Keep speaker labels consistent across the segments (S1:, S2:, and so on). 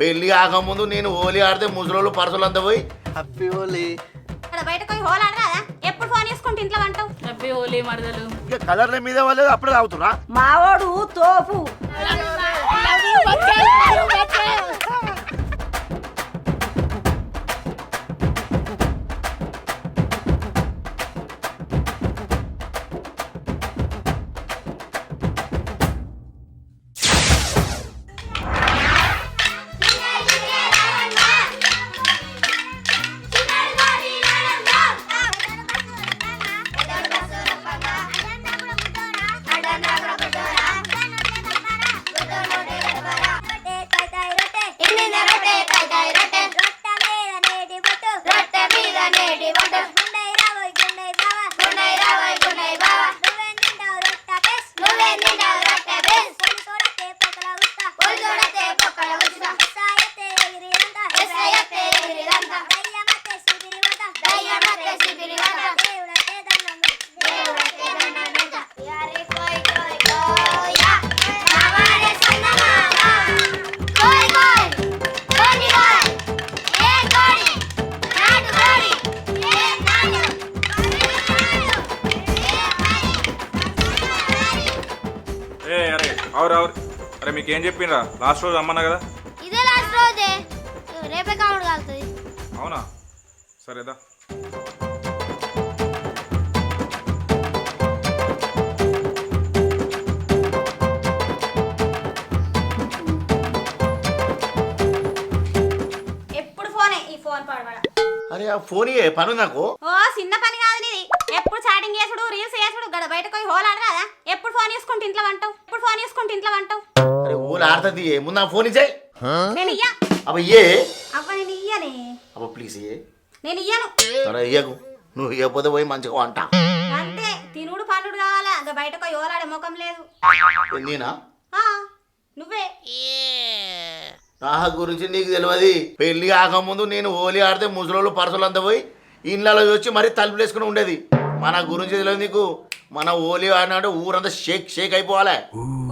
S1: పెళ్లి కాకముందు నేను హోలీ ఆడితే ముసలోళ్ళు పరసలు అంతా పోయి
S2: హ్యాపీ హోలీ.
S3: ఇక్కడ బయటకు పోయి హోల్ ఆడరాదా? ఎప్పుడు ఫోన్ చేసుకుంటే ఇంట్లో వంటావు?
S4: హ్యాపీ హోలీ మరదలు.
S1: ఇక కలర్ల మీద వాళ్ళు అప్పుడే తాగుతున్నా.
S5: మావోడు తోపు.
S6: అరే మీకేం చెప్పిండ్రా లాస్ట్ రోజు అమ్మన్నా కదా?
S7: ఇదే లాస్ట్ రోజే, రేపే కావుడు కాలుతుంది.
S6: అవునా? సరేదా.
S3: ఎప్పుడు ఫోనే, ఈ ఫోన్ పడబడ.
S1: అరే ఆ ఫోన్ పని నాకు.
S3: ఓ చిన్న పని కాదు నీది. ఎప్పుడు చాటింగ్ చేసుడు, రీల్స్ చేసుడు, గడ బయటకు పోయి హోల్ ఆడరాదా? ఎప్పుడు ఫోన్ చేసుకుంటే ఇంట్లో వంటావు? ఎప్పుడు ఫోన్ చేసుకుంటే ఇంట్లో వంటావు?
S1: అరే ఊళ్ళు ఆడుతుంది ముందు ఆ ఫోన్ ఇచ్చాయి.
S3: నేను ఇయ్యా.
S1: అబ్బ ఇయ్యే.
S3: అవ్వ నేను ఇయ్యనే.
S1: అబ్బ ప్లీజ్ ఇయ్యే.
S3: నేను ఇయ్యను.
S1: అరే ఇయ్యకు, నువ్వు ఇయ్యకపోతే పోయి మంచిగా వంట.
S3: అంతే, తినుడు పండుడు కావాలా? గ బయటకు పోయి హోలాడే ముఖం లేదు.
S1: నేనా?
S3: ఆ, నువ్వే.
S1: నా గురించి నీకు తెలియదు. పెళ్లి కాకముందు నేను హోలీ ఆడితే ముసలోళ్ళు పరసలు అంతా పోయి ఇండ్లలో వచ్చి మరీ తలుపులు వేసుకుని ఉండేది. మన గురించి తెలియదు నీకు. మన హోలీ ఆడినాడు ఊరంతా షేక్ షేక్ అయిపోవాలి.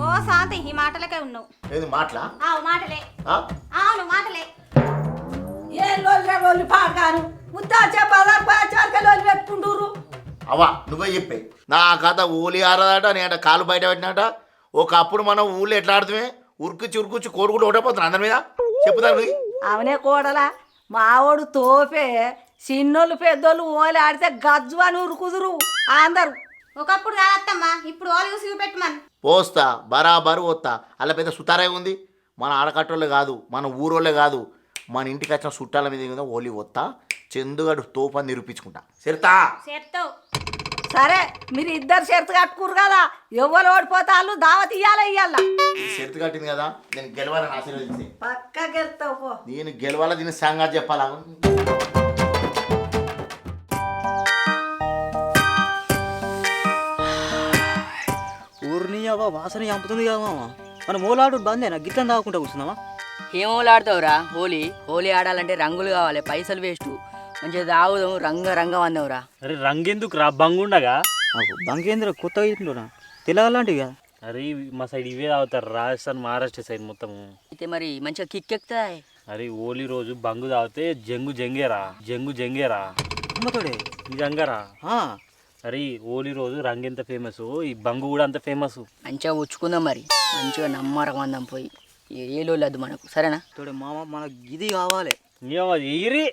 S3: ఓ శాంతి, ఈ మాటలకే ఉన్నావు.
S1: ఏది మాటలా?
S3: మాటలే.
S1: ఆ?
S3: అవును మాటలే.
S5: ఏ లోళ్ళు పాడగాను ముద్దా చెప్పాలి పెట్టుకుంటూరు.
S1: అవ్వా నువ్వే చెప్పే. నా కథ హోలీ ఆడదాట నేను కాలు బయట పెట్టినట. ఒకప్పుడు మనం ఊళ్ళో ఎట్లా ఆడుతామే, ఉరుకుచ్చి ఉరుకుచ్చి కోరుకుంటూ ఒకటైపోతున్నా అందరి మీద. చెప్పుతాను.
S5: అవనే కోడలా, మావోడు తోపే. చిన్నోళ్ళు పెద్దోళ్ళు ఓలి ఆడితే గజ్జు అని ఉరుకుదురు అందరు.
S3: ఒకప్పుడు కాదత్తమ్మా, ఇప్పుడు ఓలు చూసి చూపెట్టమని.
S1: పోస్తా బరాబరు వస్తా. అలా పెద్ద సుతారే ఉంది. మన ఆడకట్టోళ్ళే కాదు, మన ఊరోళ్ళే కాదు, మన ఇంటికి వచ్చిన చుట్టాల మీద హోలీ వస్తా. చందుగాడు తోపని నిరూపించుకుంటా. సరితా
S3: చేస్తావు.
S5: సరే మీరు ఇద్దరు షరతు కట్టుకురు కదా, ఎవరు ఓడిపోతాళ్ళు దావత్ ఇయ్యాలా ఇయ్యాల.
S1: షరతు కట్టింది కదా, నేను గెలవాలని ఆశీర్వదించి.
S5: పక్కా గెలుతావు పో.
S1: నేను గెలవాలా, దీన్ని సంగతి చెప్పాలా.
S2: ఊరిని అవ్వ వాసన చంపుతుంది కదా మామ. మన మూలాడు బందేనా గిట్లని తాగుకుంటా కూర్చున్నావా?
S4: ఏం హోలీ ఆడతావురా? హోలీ ఆడాలంటే రంగులు కావాలి, పైసలు వేస్ట్. మంచిగా తాగుదాం, రంగం అందావురా.
S8: అరే రంగెందుకు రా, బంగుండగా.
S2: బంకేంద్ర కొత్తగా ఇట్లురా తెలవాలంటివి కదా.
S8: అరే మా సైడ్ ఇవే తాగుతారు, రాజస్థాన్ మహారాష్ట్ర సైడ్ మొత్తం.
S4: అయితే మరి మంచిగా కిక్ ఎక్కుతా.
S8: అరే హోలీ రోజు బంగు తాగితే జంగేరా.
S2: అమ్మతోడే
S8: నిజంగారా.
S2: ఆ,
S8: అరే హోలీ రోజు రంగు ఎంత ఫేమస్, ఈ బంగు కూడా అంత ఫేమస్.
S4: మంచిగా ఉచ్చుకుందాం మరి, మంచిగా నమ్మరం అందాం పోయి. ఏ లోలేదు మనకు, సరేనా?
S2: తోడే మామ మనకు ఇది కావాలి.
S8: ఎగిరి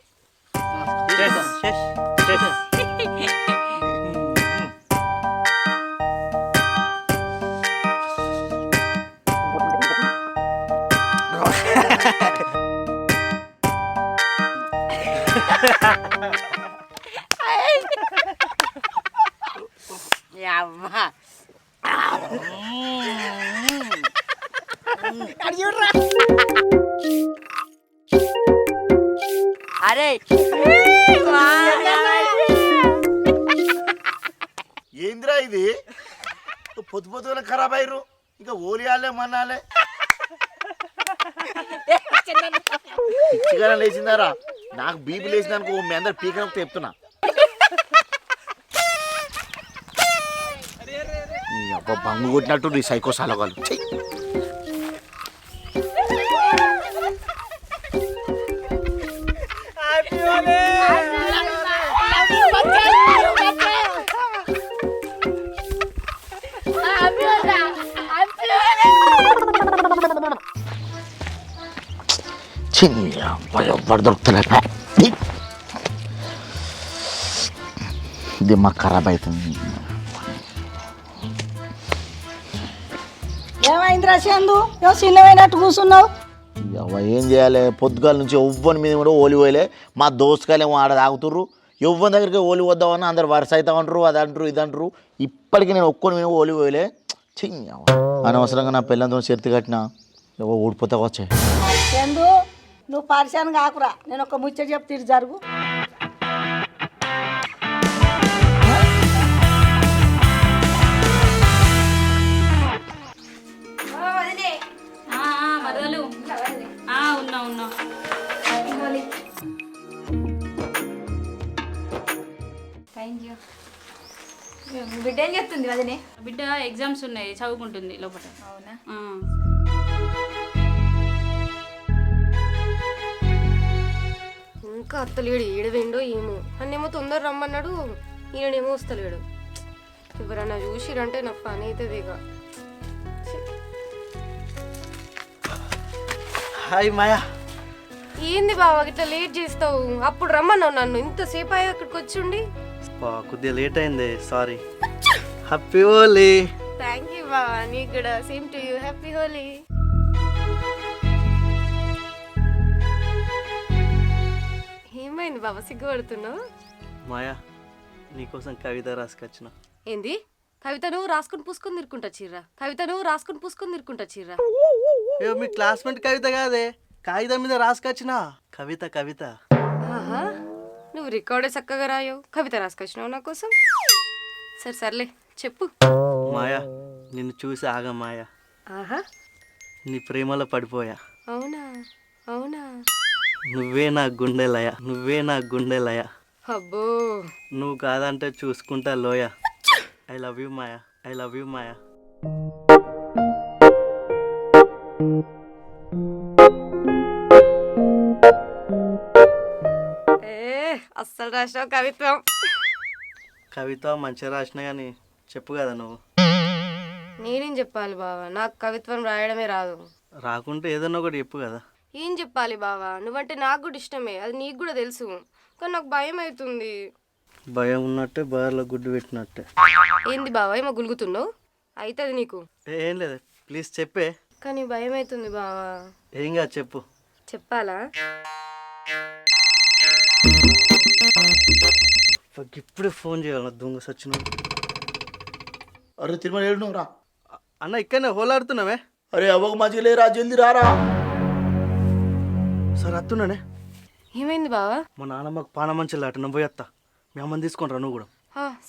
S4: అరే
S1: ఏందిరా ఇది? పొద్దు పొద్దున ఖరాబ్ అయ్యారు. ఇంకా హోలీ ఆడలే మన్నాలే. పిచ్చిగా లేచిందారా? నాకు బీపీ లేచిందనుకో మీ అందరు పీకనకు చెప్తున్నా. నీ అబ్బా బంగు కొట్టినట్టు నీ సైకో సాలగాలు. ఎవరు దొరుకుతలే ఇది మాకు ఖరాబ్ అవుతుంది.
S5: ఏమైందిరా చందు ఏమో చిన్నమైనట్టు కూర్చున్నావు.
S1: ఏం చేయాలి, పొద్దుగాల నుంచి ఎవ్వని మీద కూడా ఓలి పోయలే. మా దోస్తుకాలేమో ఆడ తాగుతుర్రు, ఎవ్వరి దగ్గరికి ఓలి వద్దామని అందరు వరుస అవుతా అంటారు, అది అంటారు ఇది అంటారు. ఇప్పటికీ నేను ఒక్కొని మీద ఓలి పోయలే. చెయ్య అనవసరంగా నా పిల్లలతో చేతి కట్టినా ఊడిపోతా వచ్చే.
S5: చందు నువ్వు పరిశాన్ కాకురా, నేను ఒక ముచ్చట చెప్తే ఇటు జరుగు.
S3: మరదలు ఉన్నా ఉన్నా.
S9: Thank you. బిడ్డ ఏం చెప్తుంది వదినే?
S3: బిడ్డ ఎగ్జామ్స్ ఉన్నాయి, చదువుకుంటుంది లోపల.
S9: అవునా?
S10: ఇంకా అత్తలేడు, ఏడవేండో ఏమో. అన్నేమో తొందర రమ్మన్నాడు, ఈయనేమో వస్తలేడు. ఎవరన్నా చూసిరంటే నాకు పని అవుతుందిగా.
S2: హాయ్ మాయా.
S10: ఏంది బావా ఇట్లా లేట్ చేస్తావు? అప్పుడు రమ్మన్నావు నన్ను, ఇంతసేపు అయ్యా అక్కడికి వచ్చి.
S2: కొద్దిగా లేట్ అయింది, sorry. Happy Holi.
S10: Thank you బావా, నీకు కూడా same to you. Happy Holi. ఏమైంది బాబా, సిగ్గుపడుతున్నావు?
S2: మాయా నీకోసం కవిత రాసుకొచ్చిన.
S10: ఏంది? కవితను రాసుకుని పూసుకొని తిరుక్కుంటా చీర్రా. కవితను రాసుకుని పూసుకొని తిరుక్కుంటా చీర్రా.
S2: ఏ మీ క్లాస్మేట్ కవిత కాదే, కాగితం మీద రాసుకొచ్చిన కవిత. కవిత
S10: ఆహా, నువ్వు రికార్డే చక్కగా రాయవు, కవిత రాసుకొచ్చినావు నా కోసం. సరే సర్లే చెప్పు.
S2: మాయా నిన్ను చూసి ఆగా మాయా,
S10: ఆహా,
S2: నీ ప్రేమలో పడిపోయా.
S10: అవునా? అవునా?
S2: నువ్వే నా గుండెలయ, నువ్వే నా గుండెలయ.
S10: అబ్బో,
S2: నువ్వు కాదంటే చూసుకుంటా లోయ. I love you Maya, I love you Maya.
S10: అస్సలు రాసినావు కవిత్వం.
S2: కవిత మంచిగా రాసినా కానీ చెప్పు కదా నువ్వు.
S10: నేనేం చెప్పాలి బావా, నాకు కవిత్వం రాయడమే రాదు.
S2: రాకుంటే ఏదన్నా ఒకటి చెప్పు కదా.
S10: ఏం చెప్పాలి బావా, నువ్వంటే నాకు కూడా ఇష్టమే, అది నీకు కూడా తెలుసు. కానీ నాకు భయం అవుతుంది.
S2: భయం ఉన్నట్టే బార్లో గుడ్డు పెట్టినట్టే.
S10: ఏంది బావా ఏమో గులుగుతున్నావు? అవుతుంది నీకు.
S2: ఏం లేదు, ప్లీజ్ చెప్పే.
S10: కానీ భయం అవుతుంది బావా.
S2: ఏం కాదు చెప్పు.
S10: చెప్పాలా?
S2: ఇప్పుడే ఫోన్ చేయాలి దొంగ సచిన.
S1: అరే తిరుమల ఏడు రా
S2: అన్న, ఇక్కడనే హోలాడుతున్నావే.
S1: అరే అవ్వకు మంచిగా లేరా, జల్దీ రారా.
S2: సరే అత్తున్నానే.
S10: ఏమైంది బావా?
S2: మా నాన్నమ్మకు పాన మంచి లాట, నువ్వు పోయత్తా. మీ అమ్మని తీసుకొని రా నువ్వు కూడా.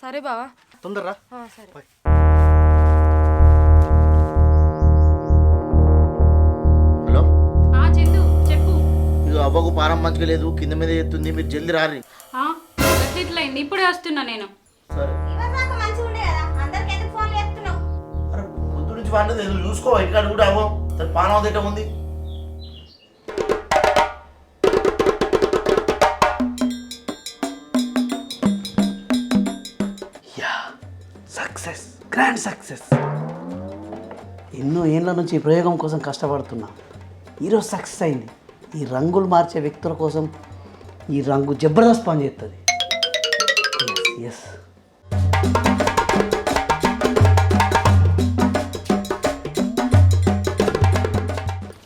S10: సరే బావా,
S2: తొందరరా.
S10: సరే.
S1: హలో
S3: చందు చెప్పు.
S1: ఇక అవ్వకు పానం మంచిగా లేదు, కింద మీద ఎత్తుంది, మీరు జల్దీ రారి.
S3: ఇట్లా అయింది, ఇప్పుడే వస్తున్నా నేను.
S1: సరే
S3: మంచిగా ఉండే కదా, అందరికి ఎందుకు ఫోన్ చేస్తున్నావు?
S1: అరే పొద్దు నుంచి పండుగ చూసుకో, ఇక్కడ కూడా అవ్వ తన పానం తిట్ట ఉంది.
S11: Success, grand success. ఎన్నో ఏళ్ళ నుంచి ఈ ప్రయోగం కోసం కష్టపడుతున్నా, ఈరోజు సక్సెస్ అయింది. ఈ రంగులు మార్చే వ్యక్తుల కోసం ఈ రంగు జబర్దస్త్ పని చేస్తుంది. ఎస్.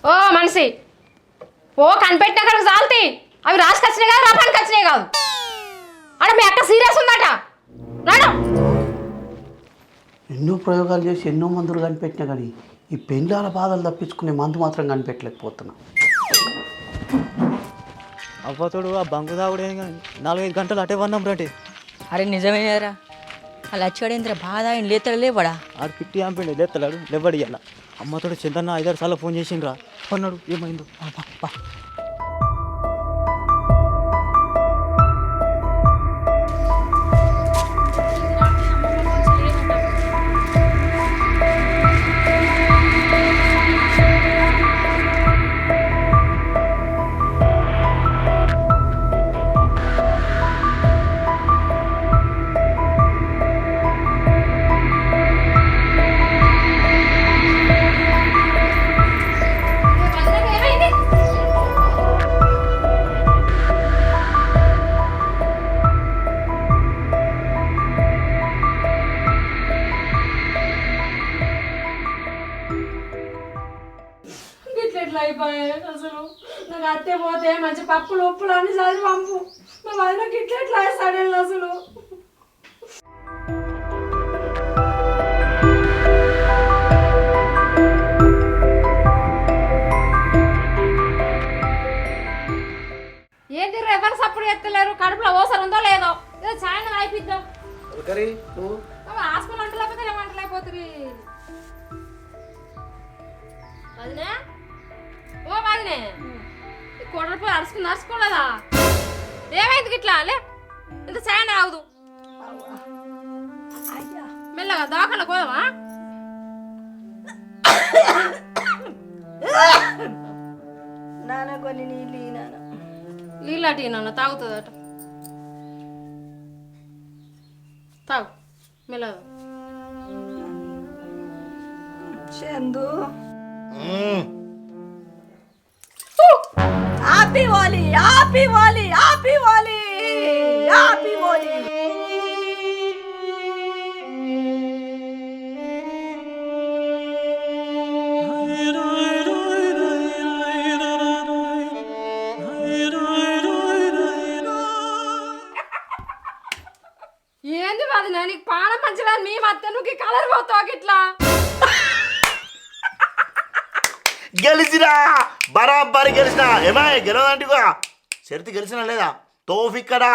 S10: ఓ మనిషి, ఓ కనిపెట్టిన కనుక చాలుతాయి. అవి రాసుకొచ్చినాయి కాదు, రాపానికి వచ్చినాయి కాదు. అంటే మీ అక్క సీరియస్ ఉందట. రాడు.
S11: ఎన్నో ప్రయోగాలు చేసి ఎన్నో మందులు కనిపెట్టినా కానీ ఈ పెండ్లాల బాధలు తప్పించుకునే మందు మాత్రం కనిపెట్టలేకపోతున్నా.
S2: అవ్వతోడు ఆ బంకు తాగుడే కానీ 4-5 గంటలు అటే వన్నాం రండి.
S4: అరే నిజమేనారా? అలా వచ్చాడేంద్ర బాధ ఆయన లేతాడు లేవడా?
S2: ఆడు పిట్టి ఆంపిండి లేత్తలాడు లేవడి ఇలా. అమ్మతోడు చందన్న 5-6 సార్లు ఫోన్ చేసిండ్రా. అన్నాడు ఏమైందో.
S5: అయిపోయాయి అసలు. నాకు అత్తే పోతే మంచి పప్పులు ఉప్పులు అన్ని చదివి పంపు. మా వదినకి ఇట్లా వేస్తాడు అసలు.
S10: ఏంది ఎవరు సప్పుడు ఎత్తలేరు? కడుపులో ఓసరు ఉందో లేదో ఏదో చాయన అయిపోద్దాం. హాస్పిటల్ అంటలేకపోతే ఏమంటలేకపోతుంది. వదినే ఓ వదినే కొడలిపోయి అరుచుకోలేదా? ఏమైంది ఇట్లా? లే ఇంత చాయన రావదు. మెల్లగా దాఖలు పోదామా?
S5: నాన్న కొన్ని నీళ్ళు నాన్న.
S10: నీళ్ళటి నాన్న తాగుతుందట. తాగు మెల్లగా.
S5: Chandu happy Holi, happy Holi, happy Holi, happy Holi.
S10: ఏంది వదిన నీకు పానం మంచిదా? మీ మధ్య నువ్వు కలర్ పోతావు ఇట్లా.
S1: గెలిచినా బరాబరి గెలిచినా. ఏమా గెలవదంటిగా సరితి గెలిచినా లేదా? తోఫిక్కడా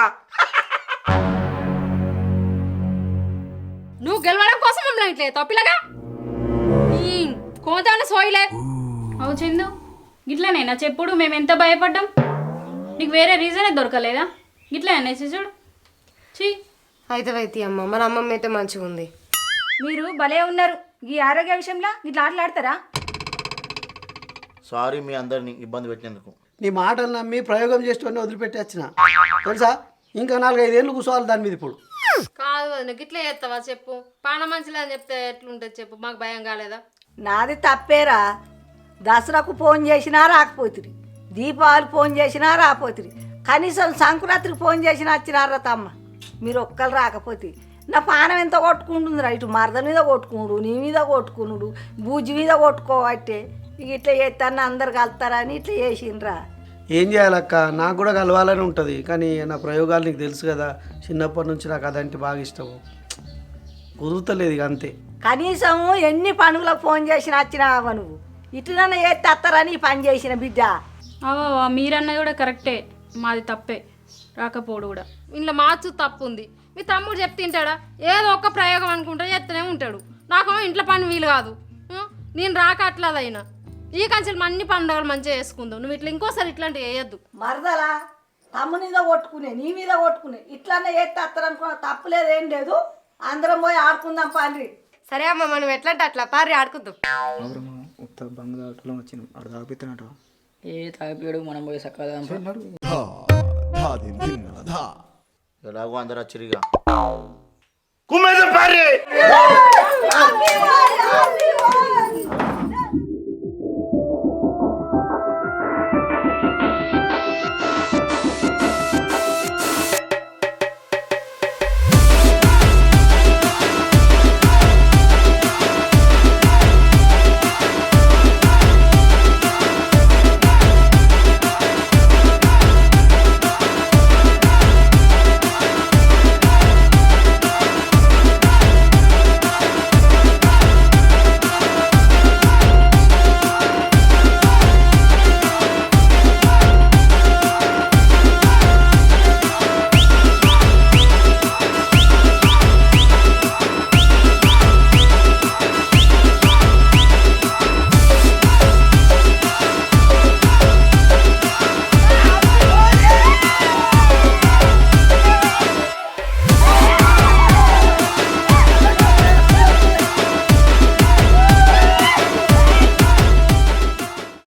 S10: నువ్వు గెలవడం కోసం మమ్మల్ని ఇట్లే తప్పిలాగా కోతేమన్నా సోయిలే.
S9: అవు చందు గిట్లనేనా చెప్పుడు? మేము ఎంత భయపడ్డాం. నీకు వేరే రీజనే దొరకలేదా? గిట్లా అనేసి చూడు. చీ
S12: అయితే అమ్మ మన అమ్మమ్మ అయితే మంచిగా ఉంది.
S5: మీరు భలే ఉన్నారు. ఈ ఆరోగ్య విషయంలో ఇట్లా ఆటలాడతారా?
S1: సారీ మీ అందరిని ఇబ్బంది పెట్టినందుకు.
S11: నీ మాటలు నమ్మి ప్రయోగం చేసేవాడిని వదిలిపెట్టి వచ్చిన తెలుసా. ఇంకా 4-5 ఏళ్ళు కూర్చోవాలి దాని మీద. ఇప్పుడు
S10: కాదు వదిన గిట్లా చేస్తావా చెప్పు? పానం మంచిలే అని చెప్తే ఎట్లుంటుంది చెప్పు? మాకు భయం కాలేదా?
S5: నాది తప్పేరా. దసరాకు ఫోన్ చేసినా రాకపోతురి, దీపావళి ఫోన్ చేసినా రాపోతురి, కనీసం సంక్రాంతికి ఫోన్ చేసినా వచ్చినారా తమ్మ. మీరు ఒక్కరు రాకపోతే నా పానం ఎంత కొట్టుకుంటుందిరా. ఇటు మరద మీద కొట్టుకునుడు, నీ మీద కొట్టుకునుడు, బూజి మీద కొట్టుకోవట్టే. ఇక ఇట్లా చేస్తాను అందరు కలుతారని ఇట్లా చేసిండ్రా.
S11: ఏం చేయాలక్క, నాకు కూడా కలవాలని ఉంటుంది. కానీ నా ప్రయోగాలు నీకు తెలుసు కదా, చిన్నప్పటి నుంచి నాకు అదంటే బాగా ఇష్టము. కుదురుతలేదు ఇక అంతే.
S5: కనీసం ఎన్ని పండుగలకు ఫోన్ చేసినా వచ్చినావా నువ్వు? ఇట్లనే చేస్తే వస్తారని ఈ పని చేసిన బిడ్డ.
S9: అవా మీరన్నది కూడా కరెక్టే. మాది తప్పే రాకపోడు కూడా.
S10: ఇంట్లో మార్చు తప్పు ఉంది. మీ తమ్ముడు చెప్తే తింటాడా? ఏదో ఒక్క ప్రయోగం అనుకుంటా చెప్తూనే ఉంటాడు. నాకు ఇంట్లో పని వీలు కాదు. నేను రాక అట్లదైనా ఈ కంచెలు అన్ని పండుగలు మంచిగా చేసుకుందాం. నువ్వు ఇట్లా ఇంకోసారి ఇట్లాంటివి వేయద్దు.
S5: మరదలా తమ్ము మీద కొట్టుకునే, నీ మీద కొట్టుకునే, ఇట్లానే చేస్తే వస్తారనుకున్నా తప్పులేదు, ఏం లేదు. అందరం పోయి ఆడుకుందాం పాండ్రి.
S12: సరే అమ్మ మనం ఎట్లంటే అట్లా పారి ఆడుకుందాం.
S4: ఏ తాగిపోయాడు మనం పోయి సక్కగా
S1: ఎలాగో అందరు వచ్చిరిగా కుమ్మేద పారి.